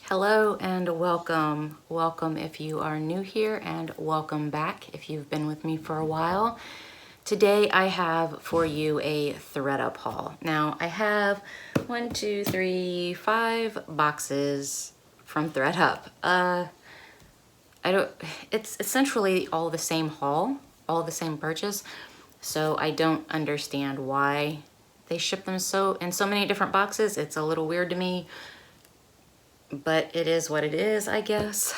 Hello and welcome. Welcome if you are new here, and welcome back if you've been with me for a while. Today I have for you a ThredUP haul. Now I have 5 boxes from ThredUP. It's essentially all the same haul, all the same purchase. So I don't understand why they ship them in so many different boxes. It's a little weird to me, but it is what it is, I guess.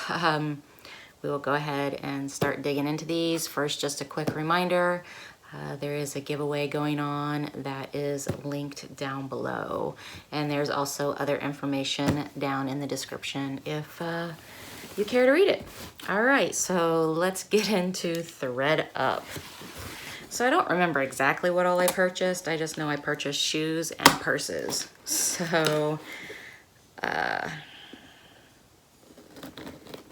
We will go ahead and start digging into these. First, just a quick reminder, there is a giveaway going on that is linked down below. And there's also other information down in the description if you care to read it. All right, so let's get into ThredUP. So I don't remember exactly what all I purchased. I just know I purchased shoes and purses. So,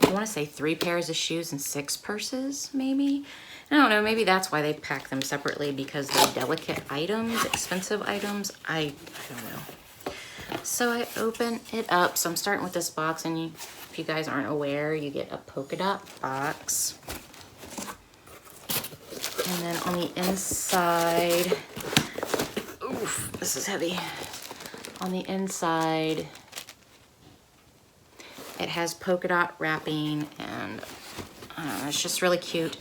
I want to say 3 pairs of shoes and 6 purses, maybe. I don't know, maybe that's why they pack them separately, because they're delicate items, expensive items. I don't know. So I open it up. So I'm starting with this box, and if you guys aren't aware, you get a polka dot box. And then on the inside, oof, this is heavy. On the inside, it has polka dot wrapping, and I don't know, it's just really cute.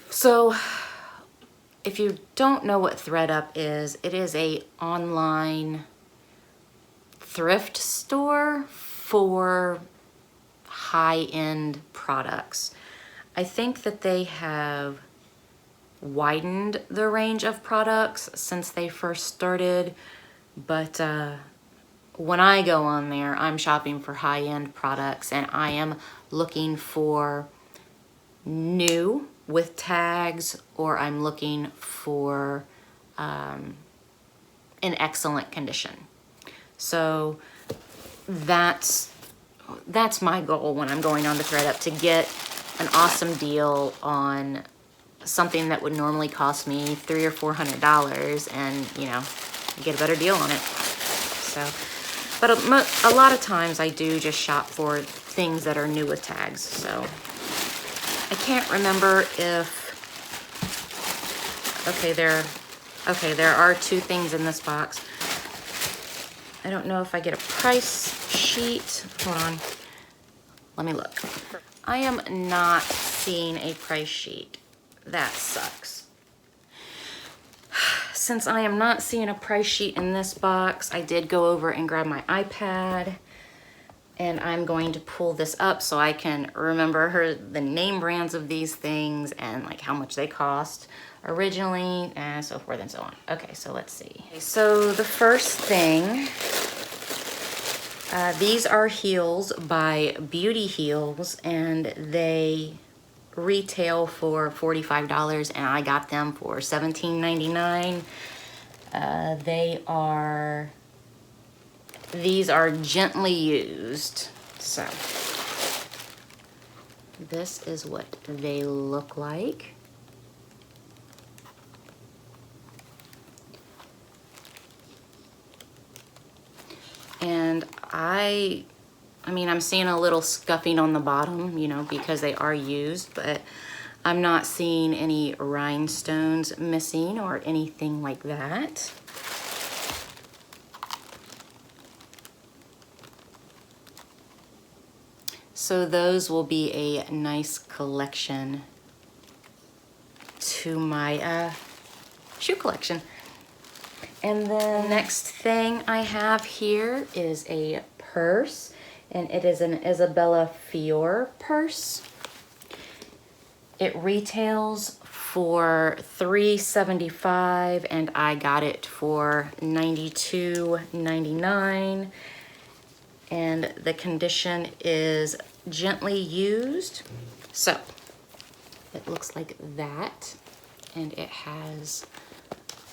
So if you don't know what ThredUP is, it is a online thrift store for high-end products. I think that they have widened the range of products since they first started, but when I go on there, I'm shopping for high-end products, and I am looking for new with tags, or I'm looking for in excellent condition. So that's my goal when I'm going on to ThredUP, to get an awesome deal on something that would normally cost me $300 or $400, and you know, get a better deal on it. So, but a lot of times I do just shop for things that are new with tags. So I can't remember if, there are 2 things in this box. I don't know if I get a price sheet. Hold on, let me look. I am not seeing a price sheet. That sucks. Since I am not seeing a price sheet in this box, I did go over and grab my iPad, and I'm going to pull this up so I can remember the name brands of these things and like how much they cost originally, and so forth and so on. Okay, so let's see. So the first thing, these are heels by Beauty Heels, and they retail for $45, and I got them for $17.99. These are gently used. So this is what they look like. And I mean, I'm seeing a little scuffing on the bottom, you know, because they are used, but I'm not seeing any rhinestones missing or anything like that. So those will be a nice collection to my shoe collection. And the next thing I have here is a purse, and it is an Isabella Fior purse. It retails for $3.75, and I got it for $92.99. And the condition is gently used. So it looks like that, and it has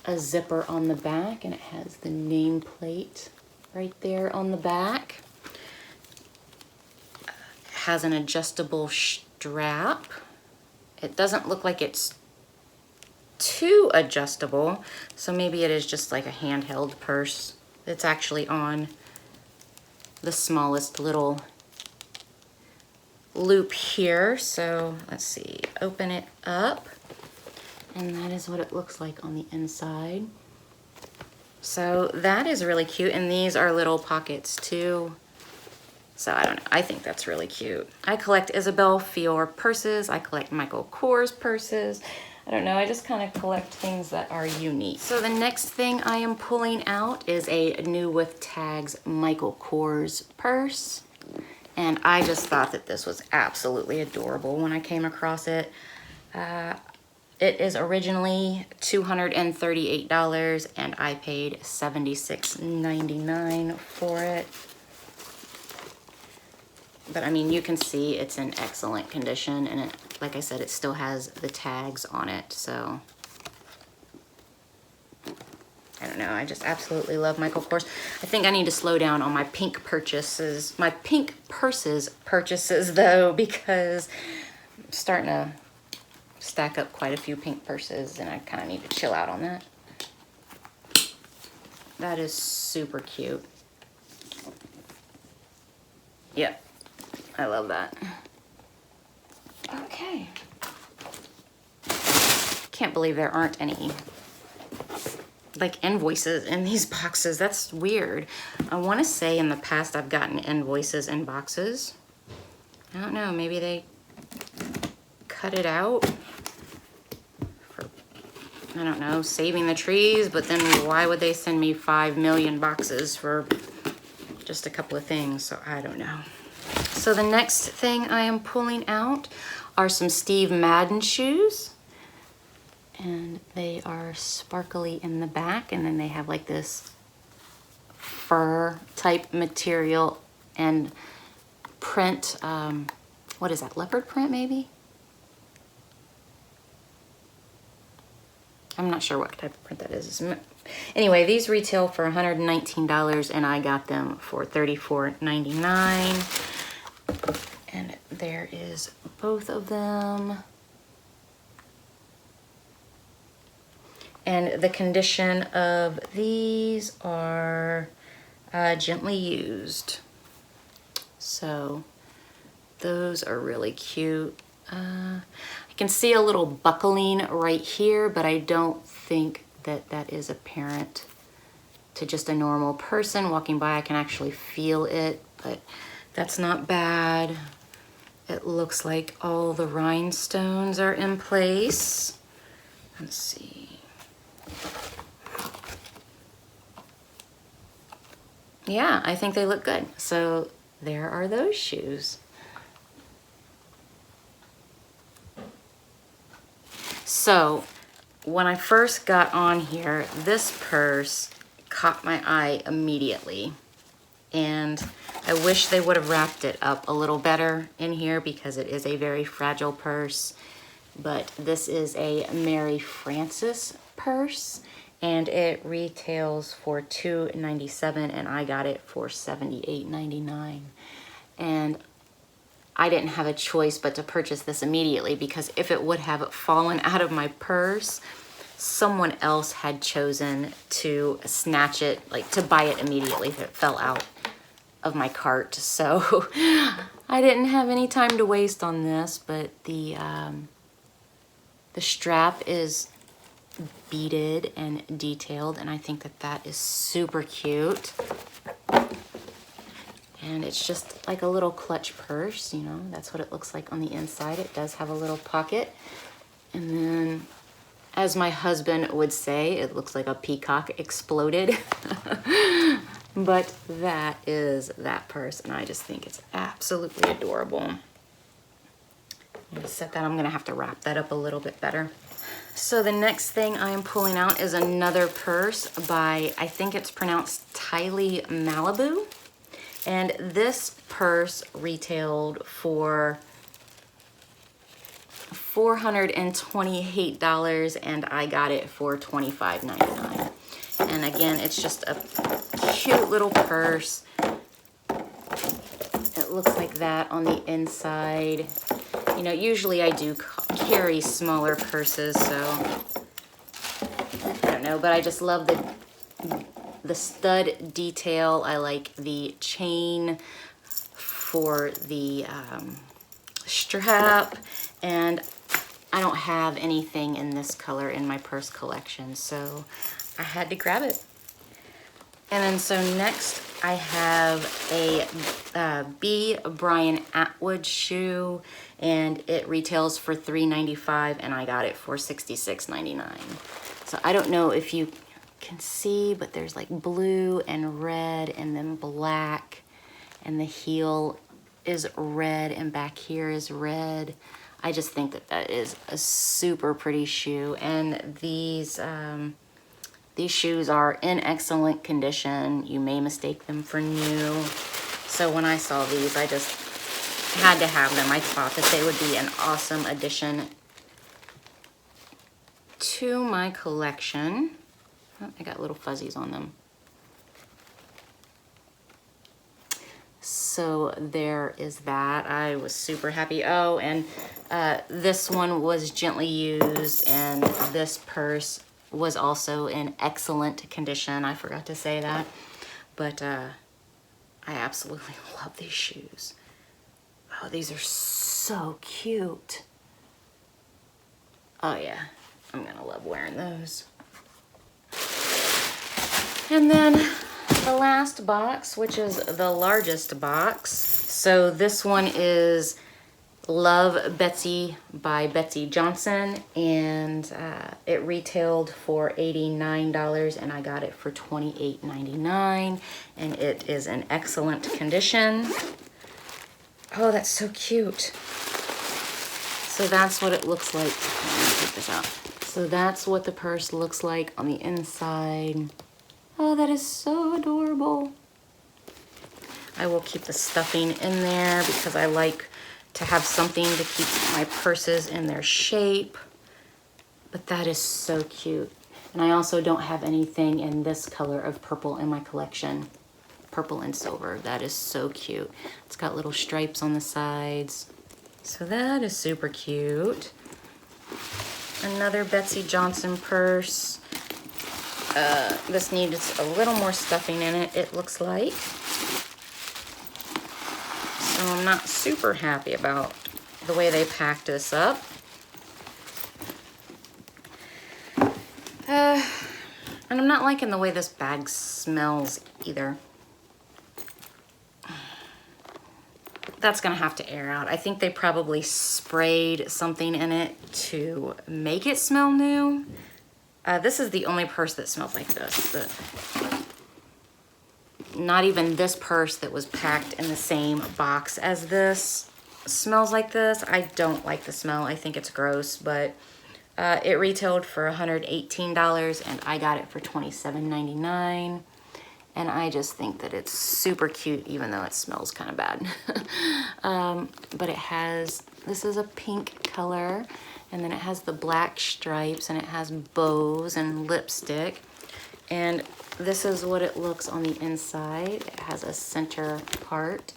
a zipper on the back, and it has the nameplate right there on the back. It has an adjustable strap. It doesn't look like it's too adjustable, so maybe it is just like a handheld purse. It's actually on the smallest little loop here. So let's see, open it up. And that is what it looks like on the inside. So that is really cute. And these are little pockets too. So I don't know, I think that's really cute. I collect Isabel Fior purses. I collect Michael Kors purses. I don't know, I just kind of collect things that are unique. So the next thing I am pulling out is a New with Tags Michael Kors purse. And I just thought that this was absolutely adorable when I came across it. It is originally $238 and I paid $76.99 for it. But I mean, you can see it's in excellent condition, and it, like I said, it still has the tags on it. So I don't know, I just absolutely love Michael Kors. I think I need to slow down on my pink purchases, my pink purses purchases though, because I'm starting to stack up quite a few pink purses and I kind of need to chill out on that. That is super cute. Yep. I love that. Okay. Can't believe there aren't any like invoices in these boxes. That's weird. I want to say in the past I've gotten invoices in boxes. I don't know, maybe they cut it out for, I don't know, saving the trees, but then why would they send me 5 million boxes for just a couple of things? So I don't know. So the next thing I am pulling out are some Steve Madden shoes. And they are sparkly in the back, and then they have like this fur type material and print. What is that, leopard print maybe? I'm not sure what type of print that is. Anyway, these retail for $119 and I got them for $34.99. And there is both of them. And the condition of these are gently used. So those are really cute. I can see a little buckling right here, but I don't think that that is apparent to just a normal person walking by. I can actually feel it, but that's not bad. It looks like all the rhinestones are in place. Let's see. Yeah, I think they look good. So there are those shoes. So when I first got on here, this purse caught my eye immediately. And I wish they would have wrapped it up a little better in here because it is a very fragile purse. But this is a Mary Frances purse. And it retails for $297 and I got it for $78.99. And I didn't have a choice but to purchase this immediately because if it would have fallen out of my purse, someone else had chosen to snatch it, like to buy it immediately if it fell out of my cart. So I didn't have any time to waste on this, but the strap is beaded and detailed, and I think that that is super cute. And it's just like a little clutch purse, you know, that's what it looks like on the inside. It does have a little pocket. And then, as my husband would say, it looks like a peacock exploded. But that is that purse, and I just think it's absolutely adorable. I'm gonna set that, I'm gonna have to wrap that up a little bit better. So the next thing I am pulling out is another purse by, I think it's pronounced Tylee Malibu. And this purse retailed for $428 and I got it for $25.99. And again, it's just a cute little purse. It looks like that on the inside. You know, usually I do carry smaller purses, so I don't know, but I just love the stud detail. I like the chain for the strap, and I don't have anything in this color in my purse collection, so I had to grab it. And then so next I have a B. Brian Atwood shoe, and it retails for $3.95 and I got it for $66.99. So I don't know if you can see, but there's like blue and red and then black, and the heel is red and back here is red. I just think that that is a super pretty shoe, and these shoes are in excellent condition. You may mistake them for new. So when I saw these, I just had to have them. I thought that they would be an awesome addition to my collection. Oh, I got little fuzzies on them. So there is that. I was super happy. Oh, and this one was gently used, and this purse was also in excellent condition. I forgot to say that, but I absolutely love these shoes. Oh, these are so cute. Oh yeah, I'm gonna love wearing those. And then the last box, which is the largest box. So this one is Love Betsy by Betsy Johnson, and it retailed for $89 and I got it for $28.99, and it is in excellent condition. Oh, that's so cute. So that's what it looks like. Let me take this out. So that's what the purse looks like on the inside. Oh, that is so adorable. I will keep the stuffing in there because I like to have something to keep my purses in their shape. But that is so cute. And I also don't have anything in this color of purple in my collection. Purple and silver. That is so cute. It's got little stripes on the sides. So that is super cute. Another Betsy Johnson purse. This needs a little more stuffing in it, it looks like. So I'm not super happy about the way they packed this up. And I'm not liking the way this bag smells either. That's gonna have to air out. I think they probably sprayed something in it to make it smell new. This is the only purse that smells like this. Not even this purse that was packed in the same box as this smells like this. I don't like the smell. I think it's gross, but it retailed for $118 and I got it for $27.99. And I just think that it's super cute, even though it smells kind of bad. But it has, this is a pink color, and then it has the black stripes, and it has bows and lipstick. And this is what it looks on the inside. It has a center part.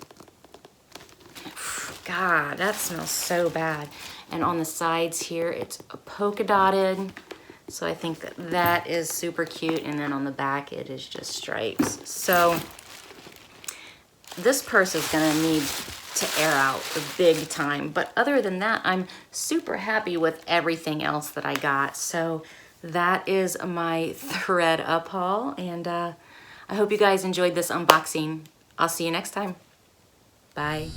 God, that smells so bad. And on the sides here, it's polka dotted. So I think that that is super cute. And then on the back, it is just stripes. So this purse is gonna need to air out big time. But other than that, I'm super happy with everything else that I got. So that is my ThredUP haul. And I hope you guys enjoyed this unboxing. I'll see you next time. Bye.